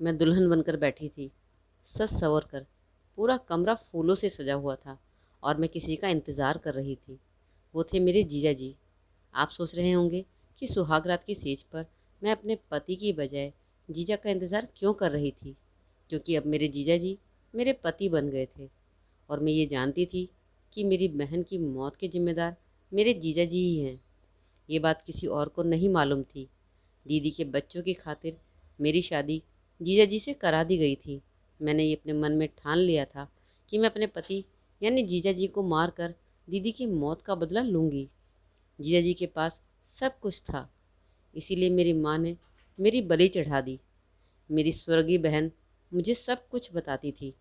मैं दुल्हन बनकर बैठी थी, सज संवर कर। पूरा कमरा फूलों से सजा हुआ था और मैं किसी का इंतज़ार कर रही थी। वो थे मेरे जीजा जी। आप सोच रहे होंगे कि सुहाग रात की सेज पर मैं अपने पति की बजाय जीजा का इंतज़ार क्यों कर रही थी, क्योंकि अब मेरे जीजा जी मेरे पति बन गए थे। और मैं ये जानती थी कि मेरी बहन की मौत के ज़िम्मेदार मेरे जीजा जी ही हैं। ये बात किसी और को नहीं मालूम थी। दीदी के बच्चों की खातिर मेरी शादी जीजा जी से करा दी गई थी। मैंने ये अपने मन में ठान लिया था कि मैं अपने पति यानी जीजा जी को मार कर दीदी की मौत का बदला लूँगी। जीजा जी के पास सब कुछ था, इसीलिए मेरी माँ ने मेरी बलि चढ़ा दी। मेरी स्वर्गीय बहन मुझे सब कुछ बताती थी।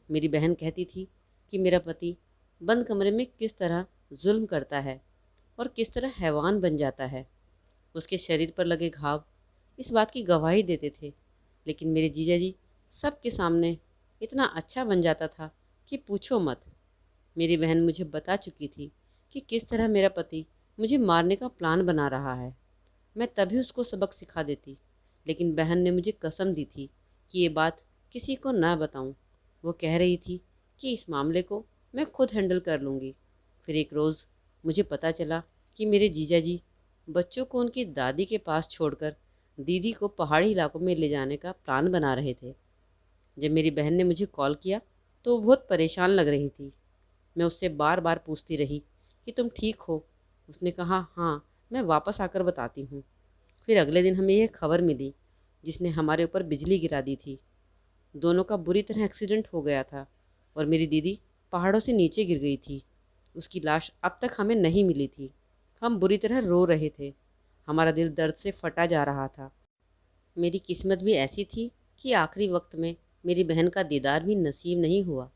मेरी बहन कहती थी कि मेरा पति बंद कमरे में किस तरह जुल्म करता है और किस तरह हैवान बन जाता है। उसके शरीर पर लगे घाव इस बात की गवाही देते थे। लेकिन मेरे जीजा जी सबके सामने इतना अच्छा बन जाता था कि पूछो मत। मेरी बहन मुझे बता चुकी थी कि किस तरह मेरा पति मुझे मारने का प्लान बना रहा है। मैं तभी उसको सबक सिखा देती, लेकिन बहन ने मुझे कसम दी थी कि ये बात किसी को ना बताऊं। वो कह रही थी कि इस मामले को मैं खुद हैंडल कर लूँगी। फिर एक रोज़ मुझे पता चला कि मेरे जीजा जी बच्चों को उनकी दादी के पास छोड़कर दीदी को पहाड़ी इलाकों में ले जाने का प्लान बना रहे थे। जब मेरी बहन ने मुझे कॉल किया तो वो बहुत परेशान लग रही थी। मैं उससे बार बार पूछती रही कि तुम ठीक हो। उसने कहा हाँ, मैं वापस आकर बताती हूँ। फिर अगले दिन हमें यह खबर मिली जिसने हमारे ऊपर बिजली गिरा दी थी। दोनों का बुरी तरह एक्सीडेंट हो गया था और मेरी दीदी पहाड़ों से नीचे गिर गई थी। उसकी लाश अब तक हमें नहीं मिली थी। हम बुरी तरह रो रहे थे। हमारा दिल दर्द से फटा जा रहा था। मेरी किस्मत भी ऐसी थी कि आखिरी वक्त में मेरी बहन का दीदार भी नसीब नहीं हुआ।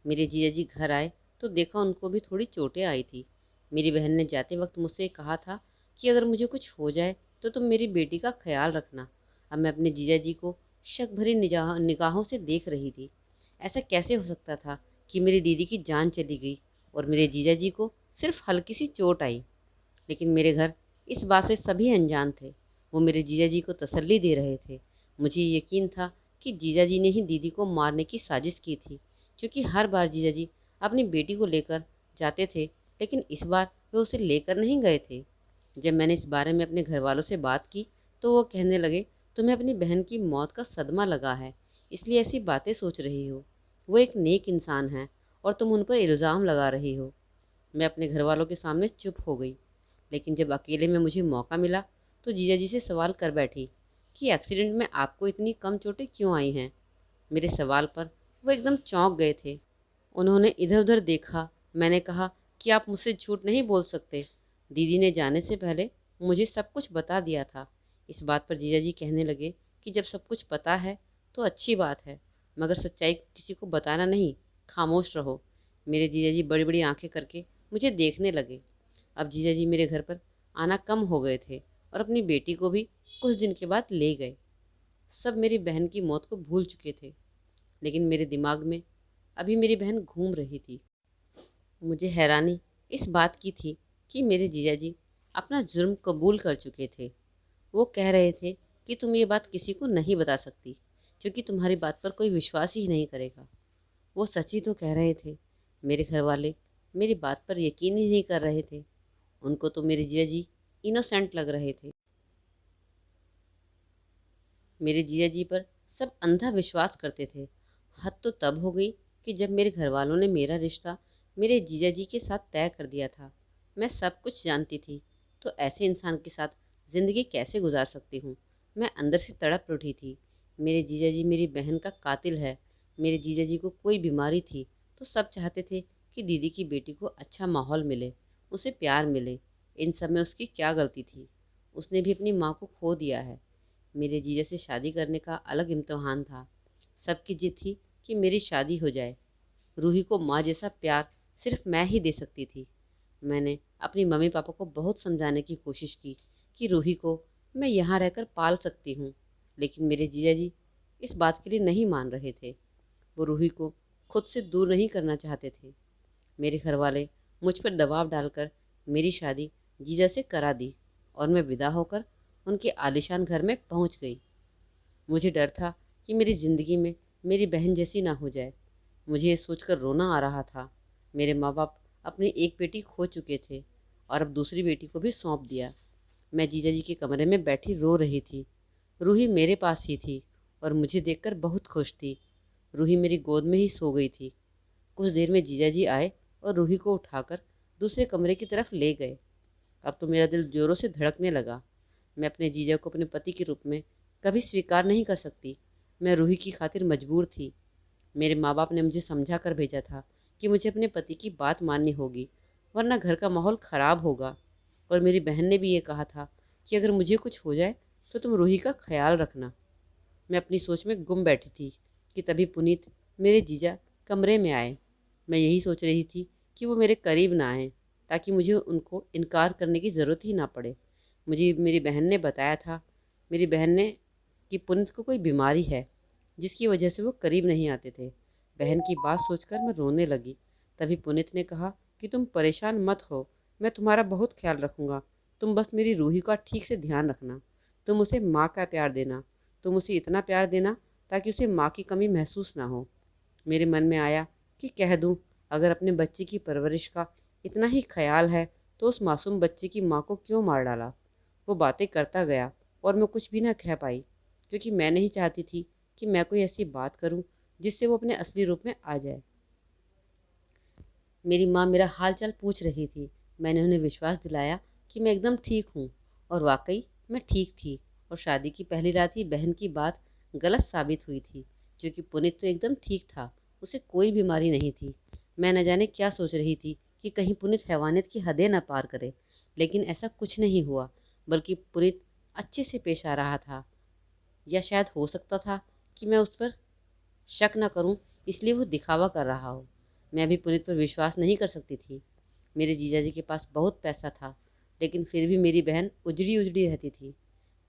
मेरे जीजा जी घर आए तो देखा उनको भी थोड़ी चोटें आई थी। मेरी बहन ने जाते वक्त मुझसे कहा था कि अगर मुझे कुछ हो जाए तो तुम मेरी बेटी का ख्याल रखना। अब मैं अपने जीजा जी को शक भरी निगाहों से देख रही थी। ऐसा कैसे हो सकता था कि मेरी दीदी की जान चली गई और मेरे जीजा जी को सिर्फ हल्की सी चोट आई। लेकिन मेरे घर इस बात से सभी अनजान थे। वो मेरे जीजा जी को तसल्ली दे रहे थे। मुझे यकीन था कि जीजा जी ने ही दीदी को मारने की साजिश की थी, क्योंकि हर बार जीजा जी अपनी बेटी को लेकर जाते थे, लेकिन इस बार वे उसे लेकर नहीं गए थे। जब मैंने इस बारे में अपने घर वालों से बात की तो वो कहने लगे, तुम्हें अपनी बहन की मौत का सदमा लगा है, इसलिए ऐसी बातें सोच रही हो। वो एक नेक इंसान है और तुम उन पर इल्ज़ाम लगा रही हो। मैं अपने घर वालों के सामने चुप हो गई। लेकिन जब अकेले में मुझे मौका मिला तो जीजा जी से सवाल कर बैठी कि एक्सीडेंट में आपको इतनी कम चोटें क्यों आई हैं। मेरे सवाल पर वो एकदम चौंक गए थे। उन्होंने इधर उधर देखा। मैंने कहा कि आप मुझसे झूठ नहीं बोल सकते। दीदी ने जाने से पहले मुझे सब कुछ बता दिया था। इस बात पर जीजा जी कहने लगे कि जब सब कुछ पता है तो अच्छी बात है, मगर सच्चाई किसी को बताना नहीं, खामोश रहो। मेरे जीजा जी बड़ी बड़ी आंखें करके मुझे देखने लगे। अब जीजा जी मेरे घर पर आना कम हो गए थे और अपनी बेटी को भी कुछ दिन के बाद ले गए। सब मेरी बहन की मौत को भूल चुके थे, लेकिन मेरे दिमाग में अभी मेरी बहन घूम रही थी। मुझे हैरानी इस बात की थी कि मेरे जीजा जी अपना जुर्म कबूल कर चुके थे। वो कह रहे थे कि तुम ये बात किसी को नहीं बता सकती, क्योंकि तुम्हारी बात पर कोई विश्वास ही नहीं करेगा। वो सच ही तो कह रहे थे। मेरे घर वाले मेरी बात पर यकीन ही नहीं कर रहे थे। उनको तो मेरे जीजा जी इनोसेंट लग रहे थे। मेरे जीजा जी पर सब अंधा विश्वास करते थे। हद तो तब हो गई कि जब मेरे घर वालों ने मेरा रिश्ता मेरे जीजा जी के साथ तय कर दिया था। मैं सब कुछ जानती थी, तो ऐसे इंसान के साथ ज़िंदगी कैसे गुजार सकती हूँ। मैं अंदर से तड़प उठी थी। मेरे जीजा जी मेरी बहन का कातिल है। मेरे जीजा जी को कोई बीमारी थी तो सब चाहते थे कि दीदी की बेटी को अच्छा माहौल मिले, उसे प्यार मिले। इन सब में उसकी क्या गलती थी। उसने भी अपनी माँ को खो दिया है। मेरे जीजा से शादी करने का अलग इम्तहान था। सबकी जिद थी कि मेरी शादी हो जाए। रूही को माँ जैसा प्यार सिर्फ मैं ही दे सकती थी। मैंने अपनी मम्मी पापा को बहुत समझाने की कोशिश की कि रूही को मैं यहाँ रहकर पाल सकती हूँ, लेकिन मेरे जीजा जी इस बात के लिए नहीं मान रहे थे। वो रूही को खुद से दूर नहीं करना चाहते थे। मेरे घर वाले मुझ पर दबाव डालकर मेरी शादी जीजा से करा दी और मैं विदा होकर उनके आलीशान घर में पहुंच गई। मुझे डर था कि मेरी ज़िंदगी में मेरी बहन जैसी ना हो जाए। मुझे ये सोचकर रोना आ रहा था। मेरे माँ बाप अपनी एक बेटी खो चुके थे और अब दूसरी बेटी को भी सौंप दिया। मैं जीजा जी के कमरे में बैठी रो रही थी। रूही मेरे पास ही थी और मुझे देखकर बहुत खुश थी। रूही मेरी गोद में ही सो गई थी। कुछ देर में जीजा जी आए और रूही को उठाकर दूसरे कमरे की तरफ ले गए। अब तो मेरा दिल जोरों से धड़कने लगा। मैं अपने जीजा को अपने पति के रूप में कभी स्वीकार नहीं कर सकती। मैं रूही की खातिर मजबूर थी। मेरे माँ बाप ने मुझे समझा कर भेजा था कि मुझे अपने पति की बात माननी होगी, वरना घर का माहौल ख़राब होगा। और मेरी बहन ने भी ये कहा था कि अगर मुझे कुछ हो जाए तो तुम रूही का ख्याल रखना। मैं अपनी सोच में गुम बैठी थी कि तभी पुनीत, मेरे जीजा, कमरे में आए। मैं यही सोच रही थी कि वो मेरे करीब ना आएँ, ताकि मुझे उनको इनकार करने की ज़रूरत ही ना पड़े। मुझे मेरी बहन ने बताया था, मेरी बहन ने, कि पुनीत को कोई बीमारी है जिसकी वजह से वो करीब नहीं आते थे। बहन की बात सोचकर मैं रोने लगी। तभी पुनीत ने कहा कि तुम परेशान मत हो, मैं तुम्हारा बहुत ख्याल रखूँगा। तुम बस मेरी रूही का ठीक से ध्यान रखना। तुम उसे माँ का प्यार देना। तुम उसे इतना प्यार देना ताकि उसे माँ की कमी महसूस ना हो। मेरे मन में आया कि कह दूँ, अगर अपने बच्चे की परवरिश का इतना ही ख्याल है तो उस मासूम बच्चे की माँ को क्यों मार डाला। वो बातें करता गया और मैं कुछ भी ना कह पाई, क्योंकि मैं नहीं चाहती थी कि मैं कोई ऐसी बात करूं जिससे वो अपने असली रूप में आ जाए। मेरी माँ मेरा हाल चाल पूछ रही थी। मैंने उन्हें विश्वास दिलाया कि मैं एकदम ठीक हूँ, और वाकई मैं ठीक थी। और शादी की पहली रात ही बहन की बात गलत साबित हुई थी, क्योंकि पुनीत तो एकदम ठीक था, उसे कोई बीमारी नहीं थी। मैं न जाने क्या सोच रही थी कि कहीं पुनीत हैवानियत की हदें न पार करे, लेकिन ऐसा कुछ नहीं हुआ, बल्कि पुनीत अच्छे से पेश आ रहा था। या शायद हो सकता था कि मैं उस पर शक न करूं, इसलिए वो दिखावा कर रहा हो। मैं अभी पुनीत पर विश्वास नहीं कर सकती थी। मेरे जीजाजी के पास बहुत पैसा था, लेकिन फिर भी मेरी बहन उजड़ी उजड़ी रहती थी।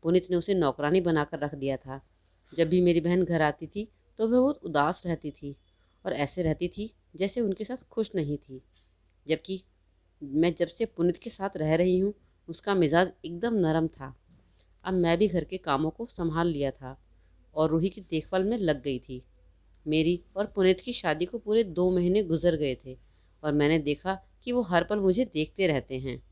पुनीत ने उसे नौकरानी बनाकर रख दिया था। जब भी मेरी बहन घर आती थी तो वह बहुत उदास रहती थी और ऐसे रहती थी जैसे उनके साथ खुश नहीं थी। जबकि मैं जब से पुनीत के साथ रह रही हूँ, उसका मिजाज एकदम नरम था। अब मैं भी घर के कामों को संभाल लिया था और रूही की देखभाल में लग गई थी। मेरी और पुनीत की शादी को पूरे 2 महीने गुजर गए थे और मैंने देखा कि वो हर पल मुझे देखते रहते हैं।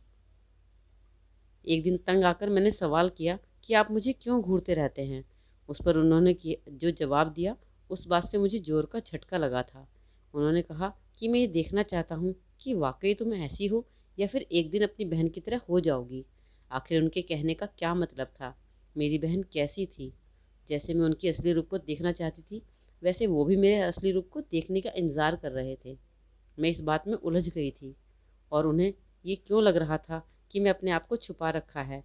एक दिन तंग आकर मैंने सवाल किया कि आप मुझे क्यों घूरते रहते हैं। उस पर उन्होंने जो जवाब दिया, उस बात से मुझे जोर का झटका लगा था। उन्होंने कहा कि मैं ये देखना चाहता हूँ कि वाकई तुम ऐसी हो या फिर एक दिन अपनी बहन की तरह हो जाओगी। आखिर उनके कहने का क्या मतलब था? मेरी बहन कैसी थी? जैसे मैं उनकी असली रूप को देखना चाहती थी, वैसे वो भी मेरे असली रूप को देखने का इंतज़ार कर रहे थे। मैं इस बात में उलझ गई थी, और उन्हें ये क्यों लग रहा था कि मैं अपने आप को छुपा रखा है।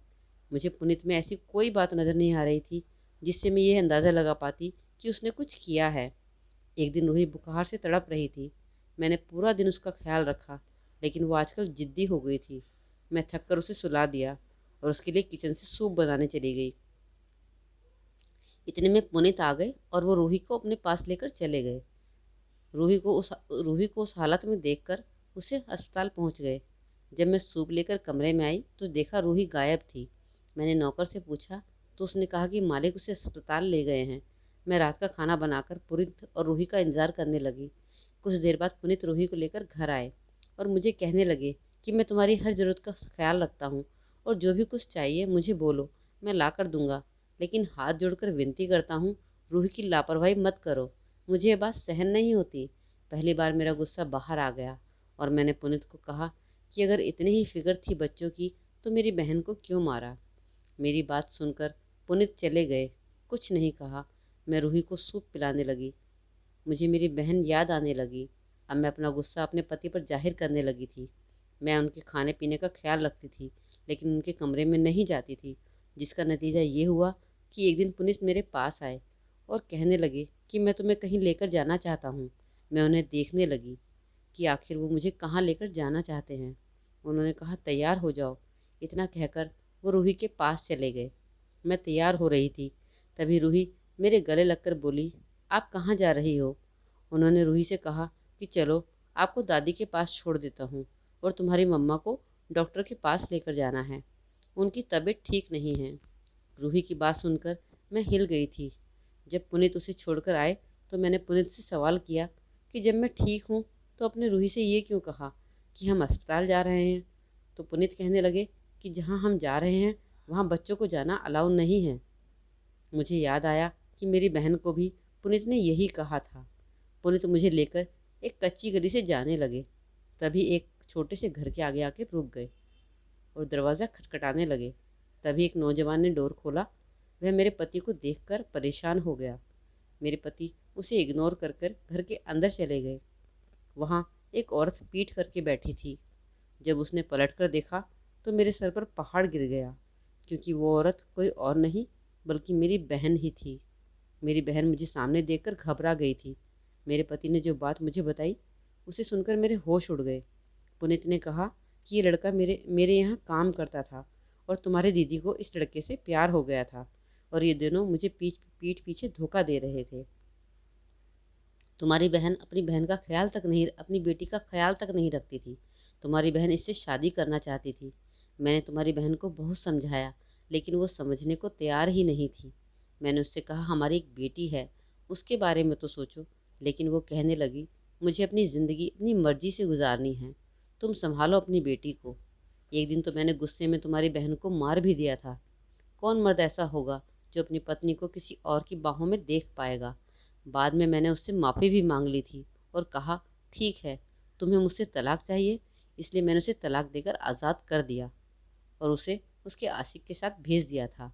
मुझे पुनीत में ऐसी कोई बात नज़र नहीं आ रही थी जिससे मैं ये अंदाज़ा लगा पाती कि उसने कुछ किया है। एक दिन रूही बुखार से तड़प रही थी। मैंने पूरा दिन उसका ख्याल रखा, लेकिन वो आजकल ज़िद्दी हो गई थी। मैं थक कर उसे सुला दिया और उसके लिए किचन से सूप बनाने चली गई। इतने में पुनीत आ गए और वो रूही को अपने पास लेकर चले गए। रूही को उस हालत में देखकर उसे अस्पताल पहुंच गए। जब मैं सूप लेकर कमरे में आई तो देखा रूही गायब थी। मैंने नौकर से पूछा तो उसने कहा कि मालिक उसे अस्पताल ले गए हैं। मैं रात का खाना बनाकर पुनीत और रूही का इंतज़ार करने लगी। कुछ देर बाद पुनीत रूही को लेकर घर आए और मुझे कहने लगे कि मैं तुम्हारी हर ज़रूरत का ख्याल रखता हूँ, और जो भी कुछ चाहिए मुझे बोलो, मैं ला कर दूंगा। लेकिन हाथ जोड़कर विनती करता हूँ, रूही की लापरवाही मत करो। मुझे ये बात सहन नहीं होती। पहली बार मेरा गुस्सा बाहर आ गया और मैंने पुनीत को कहा कि अगर इतनी ही फिक्र थी बच्चों की तो मेरी बहन को क्यों मारा। मेरी बात सुनकर पुनीत चले गए। कुछ नहीं कहा। मैं रूही को सूप पिलाने लगी। मुझे मेरी बहन याद आने लगी। अब मैं अपना गुस्सा अपने पति पर जाहिर करने लगी थी। मैं उनके खाने पीने का ख्याल रखती थी, लेकिन उनके कमरे में नहीं जाती थी, जिसका नतीजा ये हुआ कि एक दिन पुनीत मेरे पास आए और कहने लगे कि मैं तुम्हें कहीं लेकर जाना चाहता हूँ। मैं उन्हें देखने लगी कि आखिर वो मुझे कहाँ लेकर जाना चाहते हैं। उन्होंने कहा, तैयार हो जाओ। इतना कहकर वो रूही के पास चले गए। मैं तैयार हो रही थी, तभी रूही मेरे गले लगकर बोली, आप कहाँ जा रही हो? उन्होंने रूही से कहा कि चलो, आपको दादी के पास छोड़ देता हूँ, और तुम्हारी मम्मा को डॉक्टर के पास लेकर जाना है, उनकी तबीयत ठीक नहीं है। रूही की बात सुनकर मैं हिल गई थी। जब पुनीत उसे छोड़कर आए तो मैंने पुनीत से सवाल किया कि जब मैं ठीक हूँ तो अपने रूही से ये क्यों कहा कि हम अस्पताल जा रहे हैं। तो पुनीत कहने लगे कि जहाँ हम जा रहे हैं वहाँ बच्चों को जाना अलाउ नहीं है। मुझे याद आया कि मेरी बहन को भी पुनीत ने यही कहा था। पुनीत मुझे लेकर एक कच्ची गली से जाने लगे। तभी एक छोटे से घर के आगे आके रुक गए और दरवाज़ा खटखटाने लगे। तभी एक नौजवान ने डोर खोला। वह मेरे पति को देखकर परेशान हो गया। मेरे पति उसे इग्नोर कर कर घर के अंदर चले गए। वहाँ एक औरत पीठ करके बैठी थी। जब उसने पलट कर देखा तो मेरे सर पर पहाड़ गिर गया, क्योंकि वो औरत कोई और नहीं बल्कि मेरी बहन ही थी। मेरी बहन मुझे सामने देखकर घबरा गई थी। मेरे पति ने जो बात मुझे बताई उसे सुनकर मेरे होश उड़ गए। पुनीत ने कहा कि ये लड़का मेरे मेरे यहाँ काम करता था और तुम्हारी दीदी को इस लड़के से प्यार हो गया था और ये दोनों मुझे पीठ पीछे धोखा दे रहे थे। तुम्हारी बहन अपनी बेटी का ख्याल तक नहीं रखती थी। तुम्हारी बहन इससे शादी करना चाहती थी। मैंने तुम्हारी बहन को बहुत समझाया, लेकिन वो समझने को तैयार ही नहीं थी। मैंने उससे कहा हमारी एक बेटी है, उसके बारे में तो सोचो। लेकिन वो कहने लगी मुझे अपनी ज़िंदगी अपनी मर्जी से गुजारनी है, तुम संभालो अपनी बेटी को। एक दिन तो मैंने गुस्से में तुम्हारी बहन को मार भी दिया था। कौन मर्द ऐसा होगा जो अपनी पत्नी को किसी और की बाहों में देख पाएगा। बाद में मैंने उससे माफ़ी भी मांग ली थी और कहा ठीक है, तुम्हें मुझसे तलाक चाहिए, इसलिए मैंने उसे तलाक देकर आज़ाद कर दिया और उसे उसके आशिक के साथ भेज दिया था।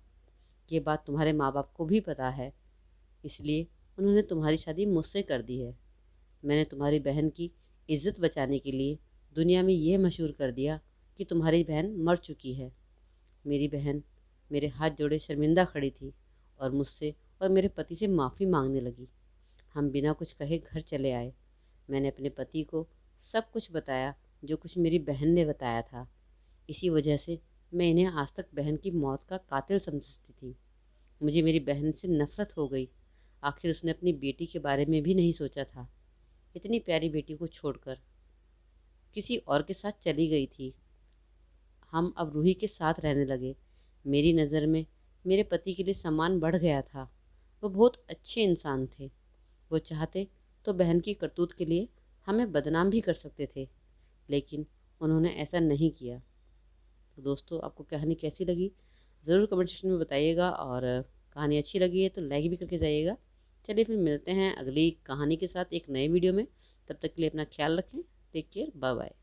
ये बात तुम्हारे माँ बाप को भी पता है, इसलिए उन्होंने तुम्हारी शादी मुझसे कर दी है। मैंने तुम्हारी बहन की इज्जत बचाने के लिए दुनिया में ये मशहूर कर दिया कि तुम्हारी बहन मर चुकी है। मेरी बहन मेरे हाथ जोड़े शर्मिंदा खड़ी थी और मुझसे और मेरे पति से माफ़ी मांगने लगी। हम बिना कुछ कहे घर चले आए। मैंने अपने पति को सब कुछ बताया जो कुछ मेरी बहन ने बताया था। इसी वजह से मैं इन्हें आज तक बहन की मौत का कातिल समझती थी। मुझे मेरी बहन से नफरत हो गई। आखिर उसने अपनी बेटी के बारे में भी नहीं सोचा था। इतनी प्यारी बेटी को छोड़कर किसी और के साथ चली गई थी। हम अब रूही के साथ रहने लगे। मेरी नज़र में मेरे पति के लिए सम्मान बढ़ गया था। वो बहुत अच्छे इंसान थे। वो चाहते तो बहन की करतूत के लिए हमें बदनाम भी कर सकते थे, लेकिन उन्होंने ऐसा नहीं किया। तो दोस्तों, आपको कहानी कैसी लगी ज़रूर कमेंट सेक्शन में बताइएगा, और कहानी अच्छी लगी है तो लाइक भी करके जाइएगा। चलिए फिर मिलते हैं अगली कहानी के साथ एक नए वीडियो में। तब तक के लिए अपना ख्याल रखें। Take care, bye bye.